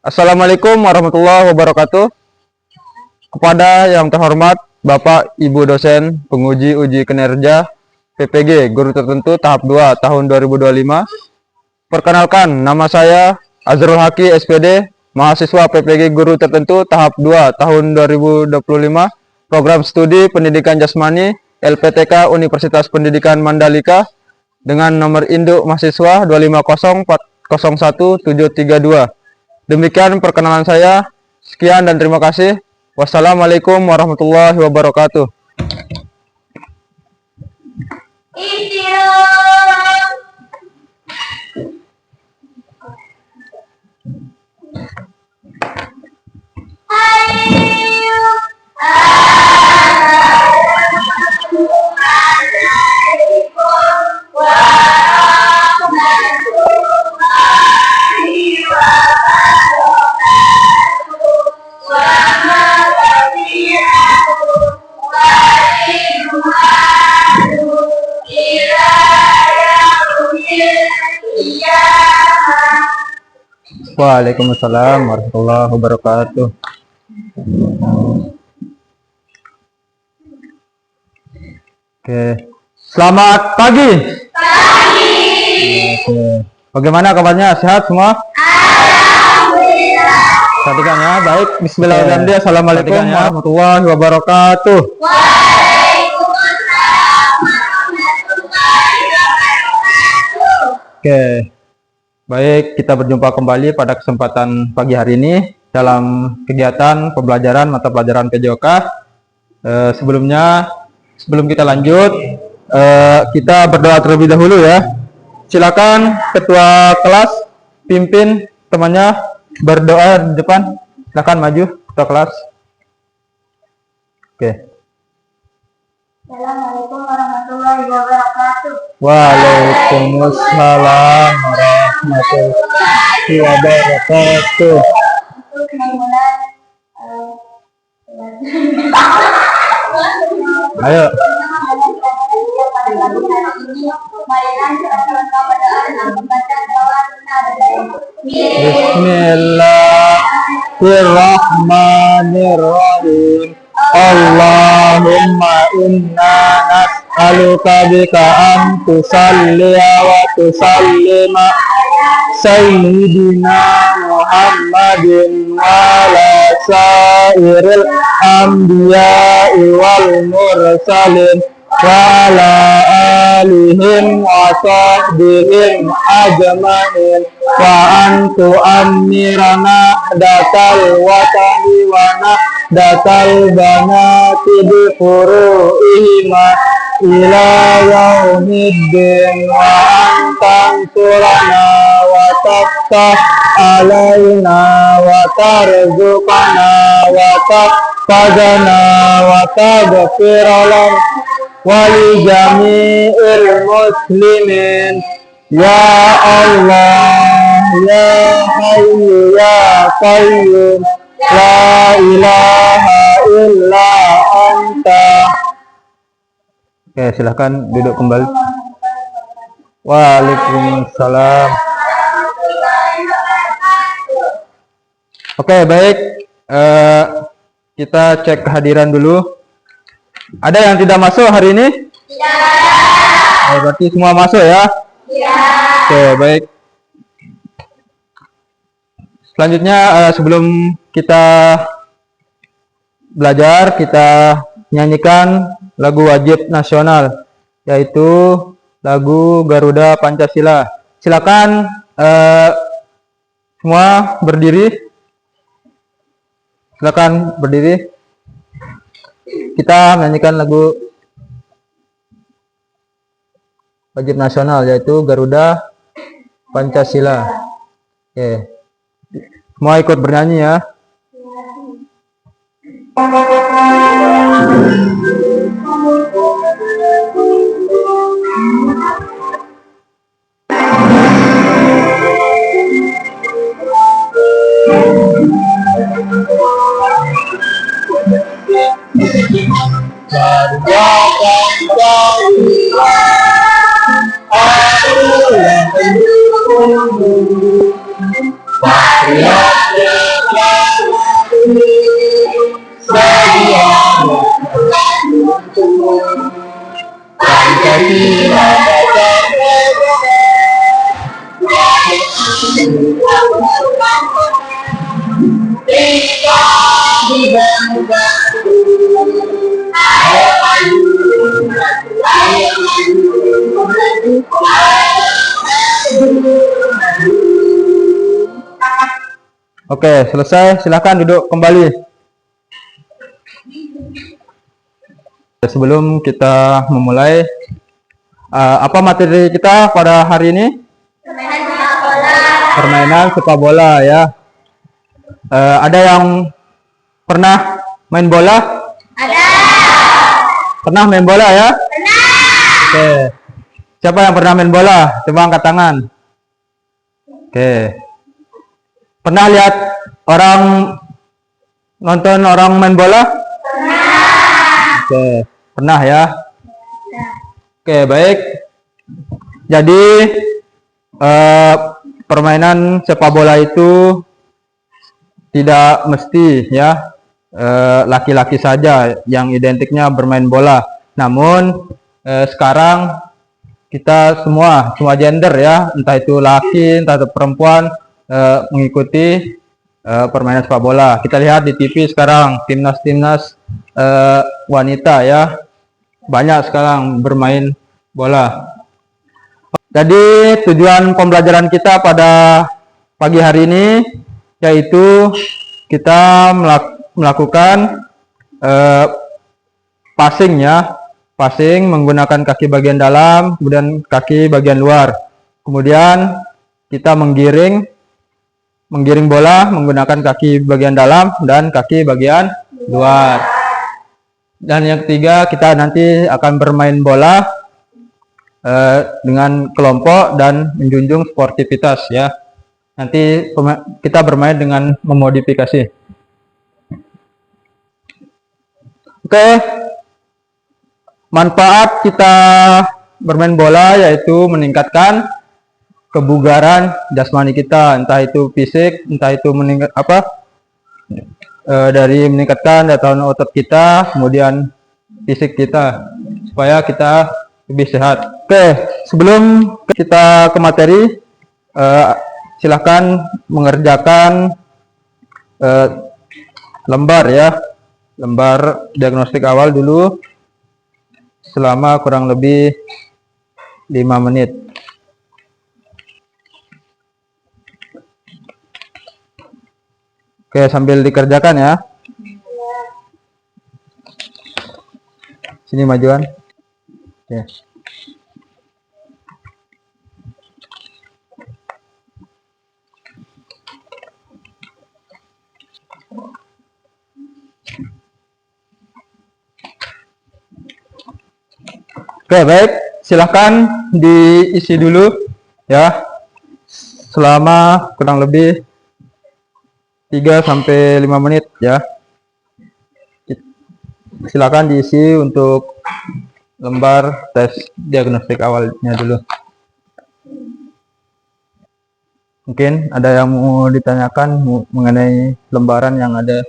Assalamualaikum warahmatullahi wabarakatuh. Kepada yang terhormat Bapak Ibu dosen penguji uji kinerja PPG guru tertentu tahap 2 tahun 2025. Perkenalkan, nama saya Azrul Haki SPD, mahasiswa PPG guru tertentu tahap 2 tahun 2025, program studi pendidikan jasmani LPTK Universitas Pendidikan Mandalika dengan nomor induk mahasiswa 250401732. Demikian perkenalan saya. Sekian dan terima kasih. Wassalamualaikum warahmatullahi wabarakatuh. Waalaikumsalam warahmatullahi wabarakatuh. Oke, selamat pagi. Oke. Bagaimana kabarnya? Sehat semua? Alhamdulillah. Perhatikan ya, baik. Bismillahirrahmanirrahim. Assalamualaikum warahmatullahi wabarakatuh. Waalaikumsalam warahmatullahi wabarakatuh. Oke. Baik, kita berjumpa kembali pada kesempatan pagi hari ini dalam kegiatan pembelajaran mata pelajaran PJOK. Sebelum kita lanjut, kita berdoa terlebih dahulu ya. Silakan ketua kelas pimpin temannya berdoa di depan. Silakan maju ketua kelas. Oke. Assalamualaikum warahmatullahi wabarakatuh. Waalaikumsalam warahmatullahi wabarakatuh. Untuk memulai Ayo. Bismillahirrahmanirrahim. Allahumma inna nas'aluka bika an tusalliya wa tusallima Sayyidina Muhammadin wa ala sairil anbiya'i wal mursalin wa ala alihim wa sahbihim ajma'in wa antu amirana datal watani wa datal banati bi furu'ihima ila yaumiddin wa antam surana wa taftah alaina wa tarzuqana wa taqadana wa taghfiralana wali jami'il muslimin ya Allah ya Hayyu ya Qayyum la ilaha illa anta. Oke, silahkan duduk kembali. Waalaikumsalam. Oke, baik. Kita cek kehadiran dulu. Ada yang tidak masuk hari ini? Tidak. Berarti semua masuk ya? Iya. Oke, baik. Selanjutnya, sebelum kita belajar, kita nyanyikan lagu wajib nasional, yaitu lagu Garuda Pancasila. Silakan semua berdiri. Silakan berdiri. Kita menyanyikan lagu wajib nasional, yaitu Garuda Pancasila. Oke. Semua ikut bernyanyi ya. Patriotnya Oke, selesai. Silakan duduk kembali. Sebelum kita memulai, apa materi kita pada hari ini? Permainan sepak bola ya. Ada yang pernah main bola? Ada. Pernah main bola ya? Pernah. Oke. Siapa yang pernah main bola? Coba angkat tangan. Oke. Pernah lihat orang nonton orang main bola? Pernah. Oke, pernah ya. Oke, baik. Jadi permainan sepak bola itu tidak mesti ya laki-laki saja yang identiknya bermain bola. Namun sekarang kita semua gender ya, entah itu laki, entah itu perempuan, mengikuti permainan sepak bola. Kita lihat di TV sekarang timnas wanita ya, banyak sekarang bermain bola. Jadi tujuan pembelajaran kita pada pagi hari ini yaitu kita melakukan passing ya, passing menggunakan kaki bagian dalam, kemudian kaki bagian luar. Kemudian kita menggiring bola menggunakan kaki bagian dalam dan kaki bagian luar. Dan yang ketiga, kita nanti akan bermain bola dengan kelompok dan menjunjung sportivitas ya. Nanti kita bermain dengan memodifikasi. Oke. Manfaat kita bermain bola yaitu meningkatkan kebugaran jasmani kita, entah itu fisik, entah itu dari meningkatkan daya tahan otot kita, kemudian fisik kita, supaya kita lebih sehat. Oke, sebelum kita ke materi, silahkan mengerjakan lembar ya, lembar diagnostik awal dulu selama kurang lebih 5 menit. Oke, sambil dikerjakan ya. Sini majuan. Oke. Oke, baik. Silahkan diisi dulu ya. Selama kurang lebih 3-5 menit ya. Silakan diisi untuk lembar tes diagnostik awalnya dulu. Mungkin ada yang mau ditanyakan mengenai lembaran yang ada?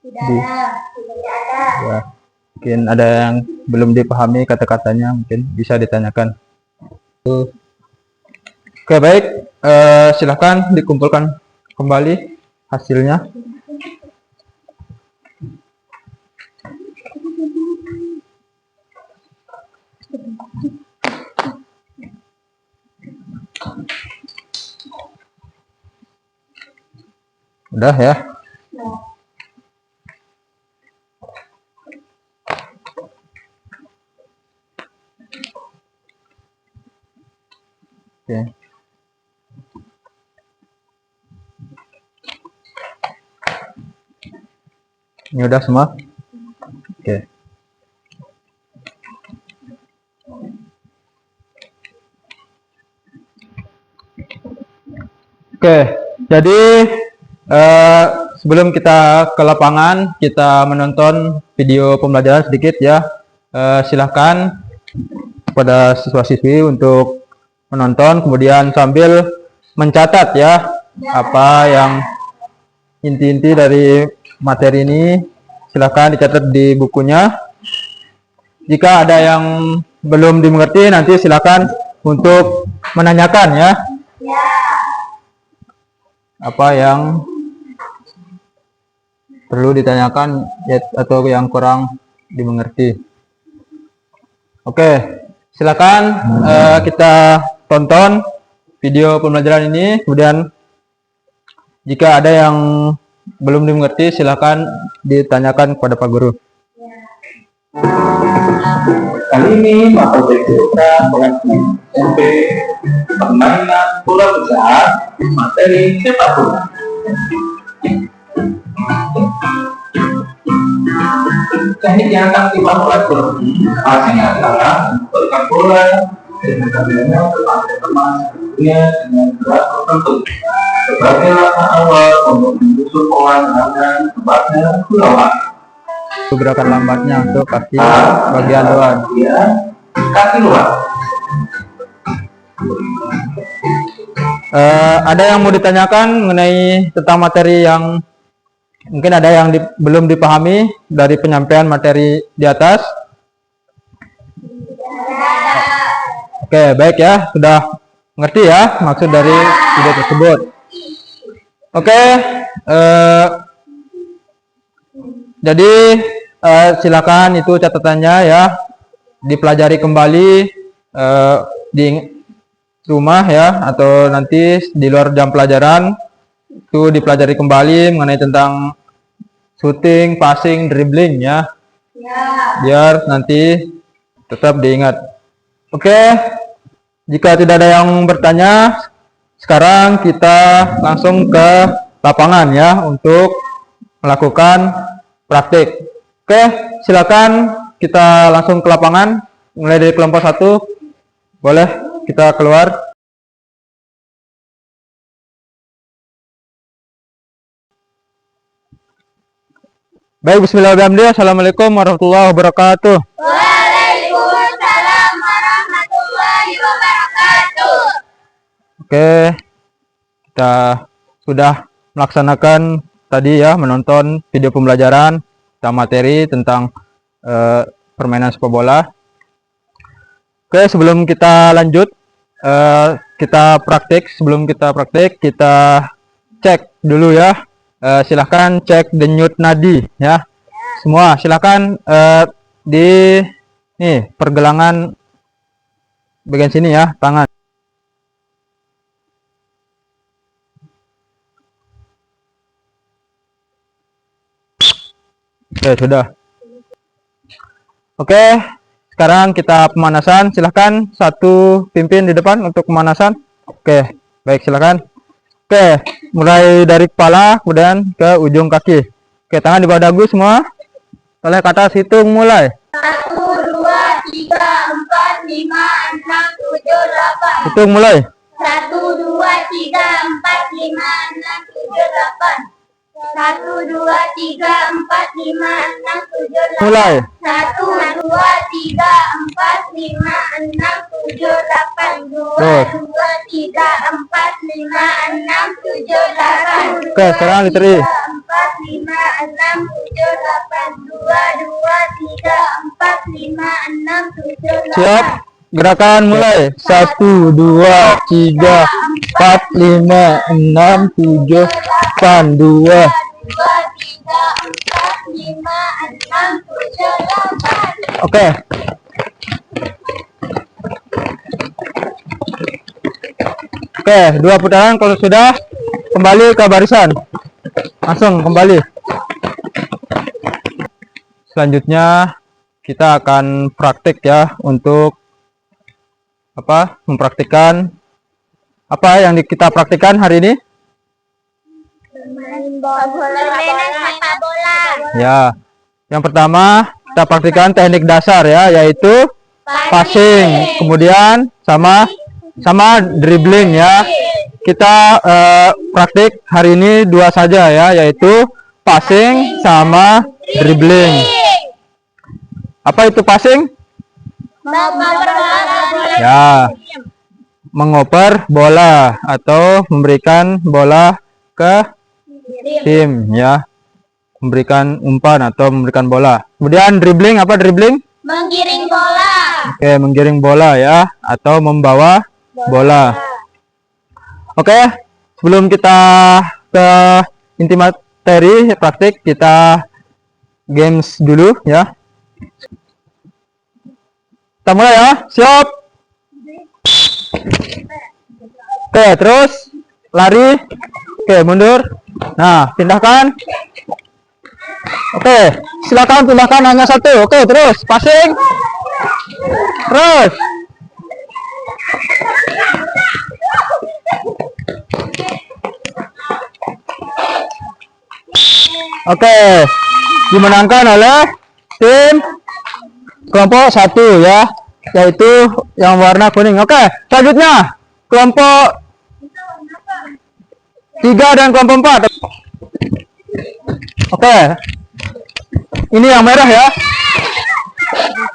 Tidak ada. Ya, mungkin ada yang belum dipahami kata-katanya, mungkin bisa ditanyakan. Oke, baik. Silakan dikumpulkan kembali hasilnya. Udah ya. Oke. Ini udah semua? Oke. Oke, jadi sebelum kita ke lapangan, kita menonton video pembelajaran sedikit ya. Silahkan kepada siswa-siswi untuk menonton, kemudian sambil mencatat ya apa yang inti-inti dari materi ini silakan dicatat di bukunya. Jika ada yang belum dimengerti, nanti silakan untuk menanyakan ya. Apa yang perlu ditanyakan ya, atau yang kurang dimengerti. Oke, silakan kita tonton video pembelajaran ini. Kemudian jika ada yang belum dimengerti, silakan ditanyakan kepada Pak Guru. Kali ini mata kuliah kita mengenai SMP permainan bola besar materi sepak bola. Teknik yang akan dilakukan seperti passing adalah memberikan bola dengan kameranya kepada teman sebelumnya dengan berat tertentu sebagai langkah awal untuk menyusun pola serangan tempatnya ke lawan. Gerakan lambatnya untuk kaki bagian luar. Kaki luar. Ada yang mau ditanyakan mengenai tentang materi yang mungkin ada yang belum dipahami dari penyampaian materi di atas? Oke, baik ya, sudah mengerti ya maksud dari video tersebut. Oke, jadi silakan itu catatannya ya, dipelajari kembali di rumah ya, atau nanti di luar jam pelajaran itu dipelajari kembali mengenai tentang shooting, passing, dribbling ya, biar nanti tetap diingat. Oke, jika tidak ada yang bertanya, sekarang kita langsung ke lapangan ya untuk melakukan praktik. Oke, silakan kita langsung ke lapangan, mulai dari kelompok 1. Boleh kita keluar. Baik, bismillahirrahmanirrahim. Assalamualaikum warahmatullahi wabarakatuh. Waalaikumsalam warahmatullahi wabarakatuh. Oke, kita sudah melaksanakan tadi ya, menonton video pembelajaran tentang materi tentang permainan sepak bola. Oke, sebelum kita lanjut, kita praktik. Sebelum kita praktik, kita cek dulu ya. Silahkan cek denyut nadi ya. Semua silahkan di nih pergelangan bagian sini ya, tangan. Oke, sudah. Oke, sekarang kita pemanasan. Silahkan satu pimpin di depan untuk pemanasan. Oke, baik, silahkan. Oke, mulai dari kepala kemudian ke ujung kaki. Oke, tangan di bawah dagu semua. Oleh ke atas, hitung mulai. 1, 2, 3, 4, 5, 6, 7, 8. Hitung mulai. 1, 2, 3, 4, 5, 6, 7, 8. 1, 2, 3, 4, 5, 6, 7, 8. Mulai. 1, 2, 3, 4, 5, 6, 7, 8. 2, 2, 3, 4, 5, 6, 7, 8. Oke, sekarang literi. 4, 5, 6, 7, 8. 2, 2, 3, 4, 5, 6, 7, 8. Siap. Gerakan mulai. 1, 2, 3, 4, 5, 6, 7, 8. 2. 2, 3, 4, 5, 6, 7, 8. Oke. Oke, 2 putaran. Kalau sudah, kembali ke barisan. Langsung kembali. Selanjutnya kita akan praktik ya, untuk mempraktikkan apa yang kita praktikkan hari ini. Permainan sepak bola. Ya, yang pertama kita praktikkan teknik dasar ya, yaitu passing, kemudian sama dribbling ya. Kita praktik hari ini 2 saja ya, yaitu passing sama dribbling. Apa itu passing? Ya, mengoper bola atau memberikan bola ke Tim ya. Memberikan umpan atau memberikan bola. Kemudian dribbling, apa dribbling? Menggiring bola. Oke, menggiring bola ya, atau membawa bola. Oke, sebelum kita ke inti materi praktik, kita games dulu ya. Kita mulai ya, siap. Oke, terus lari. Oke, mundur. Nah, pindahkan. Oke, silakan pindahkan hanya satu. Oke, terus passing. Terus. Oke, dimenangkan oleh tim kelompok 1 ya, yaitu yang warna kuning. Oke, selanjutnya kelompok 3 dan kelompok 4. Oke, ini yang merah ya.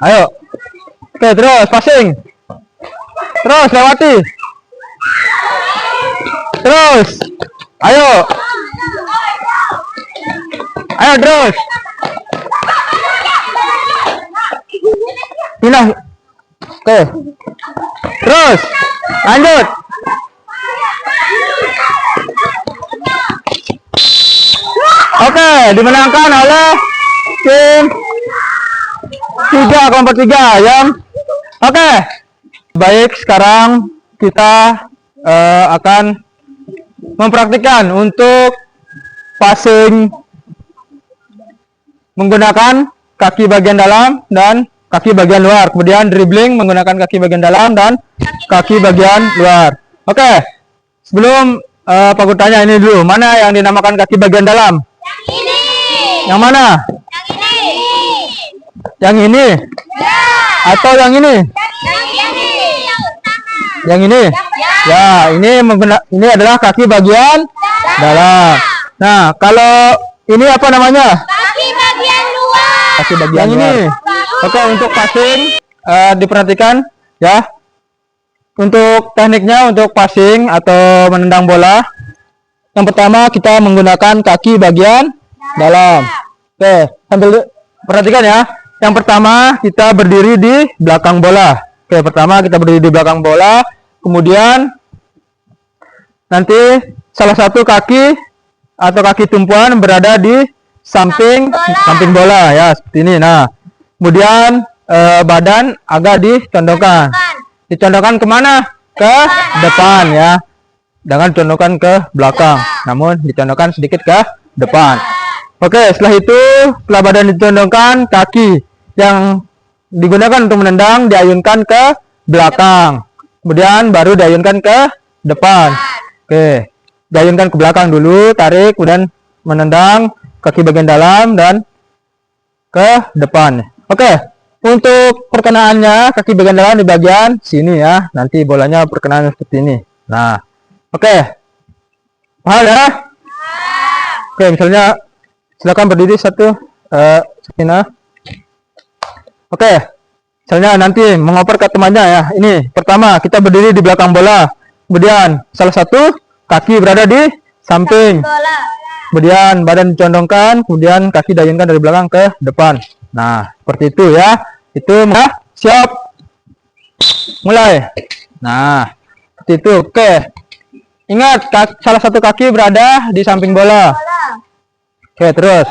Ayo. Oke, terus passing. Terus lewati. Terus. Ayo. Ayo terus. Pindah. Oke. Terus. Lanjut. Oke, dimenangkan oleh tim 3 kelompok 3 yang oke. Baik, sekarang kita akan mempraktikkan untuk passing menggunakan kaki bagian dalam dan kaki bagian luar. Kemudian dribbling menggunakan kaki bagian dalam dan kaki bagian luar. Oke. Sebelum Pak Guru tanya ini dulu, mana yang dinamakan kaki bagian dalam? Ini. Yang mana? Yang ini. Yang ini? Ya. Atau yang ini? Yang ini. Yang utama. Yang ini? Ya, ini adalah kaki bagian dalam. Nah, kalau ini apa namanya? Kaki bagian luar. Kaki bagian yang luar. Ini. Oke, untuk passing diperhatikan ya. Untuk tekniknya untuk passing atau menendang bola, yang pertama kita menggunakan kaki bagian dalam. Oke, sambil perhatikan ya. Yang pertama kita berdiri di belakang bola. Oke, pertama kita berdiri di belakang bola, kemudian nanti salah satu kaki atau kaki tumpuan berada di samping bola ya, seperti ini. Nah, kemudian badan agak dicondongkan. Dicondongkan kemana? Ke depan ya. Jangan dicondongkan ke belakang, namun dicondongkan sedikit ke depan. Oke, setelah itu, setelah badan dicondongkan, kaki yang digunakan untuk menendang diayunkan ke belakang. Kemudian baru diayunkan ke depan. Oke, diayunkan ke belakang dulu, tarik, kemudian menendang kaki bagian dalam dan ke depan. Oke. Untuk perkenaannya, kaki bagian dalam di bagian sini ya. Nanti bolanya perkenaan seperti ini. Nah, oke. Paham ya? Oke, misalnya silakan berdiri satu Sakina. Oke. Misalnya nanti mengoper ke temannya ya. Ini pertama kita berdiri di belakang bola. Kemudian salah satu kaki berada di samping. Kemudian badan dicondongkan, kemudian kaki diayunkan dari belakang ke depan. Nah, seperti itu ya. Itu siap. Mulai. Nah, seperti itu. Oke. Ingat, salah satu kaki berada di samping bola. Oke, terus.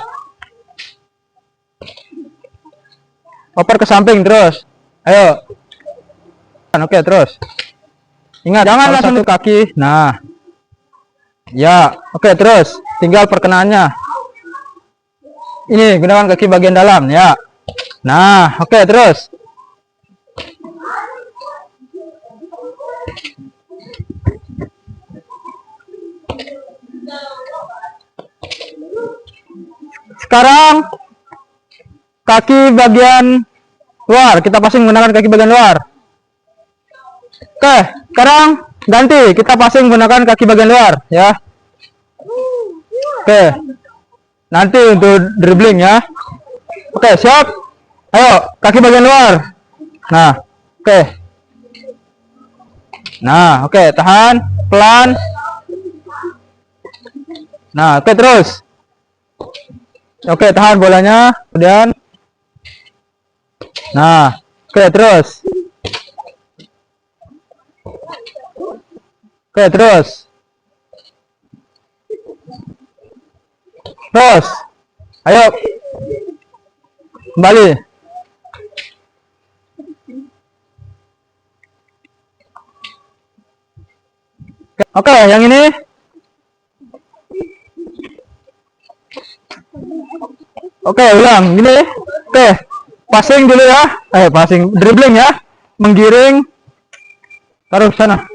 Oper ke samping terus. Ayo. Oke, terus. Ingat, jangan langsung satu kaki. Nah. Ya, oke, terus. Tinggal perkenaannya. Ini gunakan kaki bagian dalam ya. Nah, oke, terus. Sekarang kaki bagian luar, kita passing menggunakan kaki bagian luar. Oke, sekarang ganti, kita passing menggunakan kaki bagian luar ya. Oke. Nanti untuk dribbling ya. Oke, siap. Ayo, kaki bagian luar. Nah, oke. Nah, oke, tahan, pelan. Nah, oke terus. Oke, tahan bolanya. Kemudian. Nah, oke terus. Oke terus. Terus. Ayo. Kembali. Oke, yang ini. Oke, ulang. Gini. Oke. Passing dulu ya. Passing. Dribbling ya. Menggiring. Taruh sana.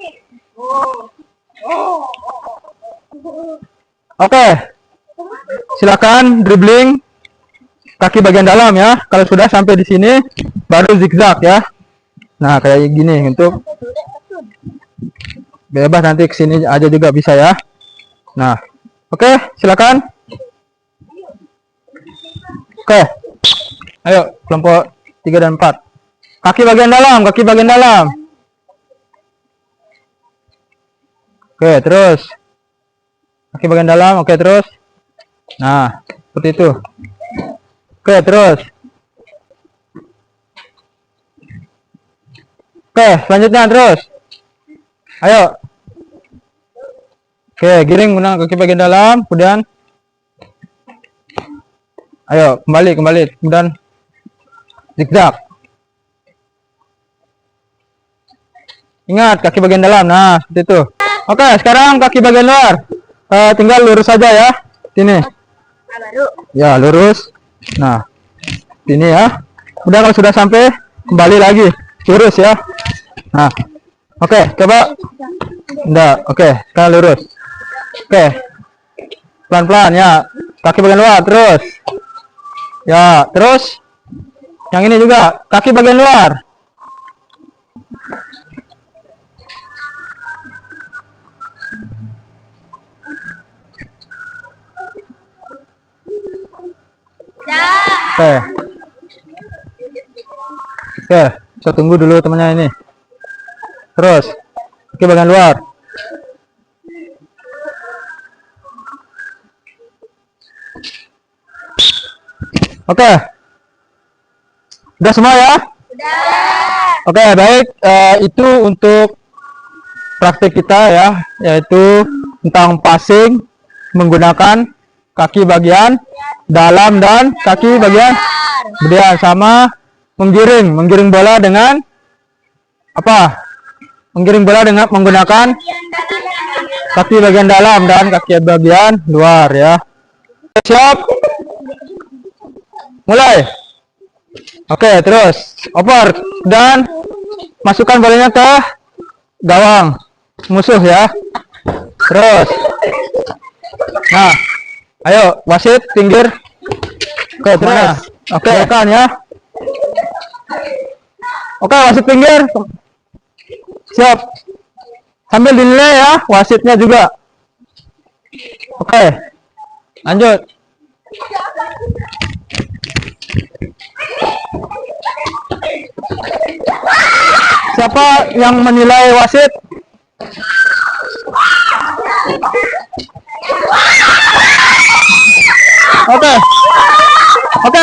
Oke. Silakan dribbling. Kaki bagian dalam ya. Kalau sudah sampai di sini, baru zigzag ya. Nah, kayak gini untuk bebas, nanti kesini aja juga bisa ya. Nah, oke, silakan. Oke, ayo kelompok 3 dan 4. Kaki bagian dalam, kaki bagian dalam. Oke, terus. Kaki bagian dalam, oke terus. Nah, seperti itu. Oke, terus. Oke, selanjutnya terus. Ayo. Oke, giring menggunakan kaki bagian dalam, kemudian ayo, kembali, kemudian zigzag. Ingat, kaki bagian dalam. Nah, seperti itu. Oke, sekarang kaki bagian luar. Tinggal lurus saja ya. Sini. Ya, lurus. Nah, ini ya. Udah, kalau sudah sampai, kembali lagi. Lurus ya. Nah, oke, coba. Udah, oke, sekarang lurus. Oke. Pelan-pelan ya. Kaki bagian luar, terus. Ya, terus. Yang ini juga, kaki bagian luar. Oke. Oke, saya tunggu dulu temannya ini. Terus, kaki bagian luar. Oke. Udah semua ya? Sudah. Oke, baik. Itu untuk praktik kita ya, yaitu tentang passing menggunakan kaki bagian dalam dan kaki bagian kemudian sama menggiring bola dengan apa? Menggiring bola dengan menggunakan kaki bagian dalam dan kaki bagian luar ya. Siap? Mulai. Oke, terus oper dan masukkan bolanya ke gawang musuh ya. Terus. Nah, ayo wasit pinggir. Oke, terus. Oke, kan ya. Oke, wasit pinggir. Siap. Sambil dinilai ya, wasitnya juga. Oke. Lanjut. Siapa yang menilai wasit? Oke. Oke,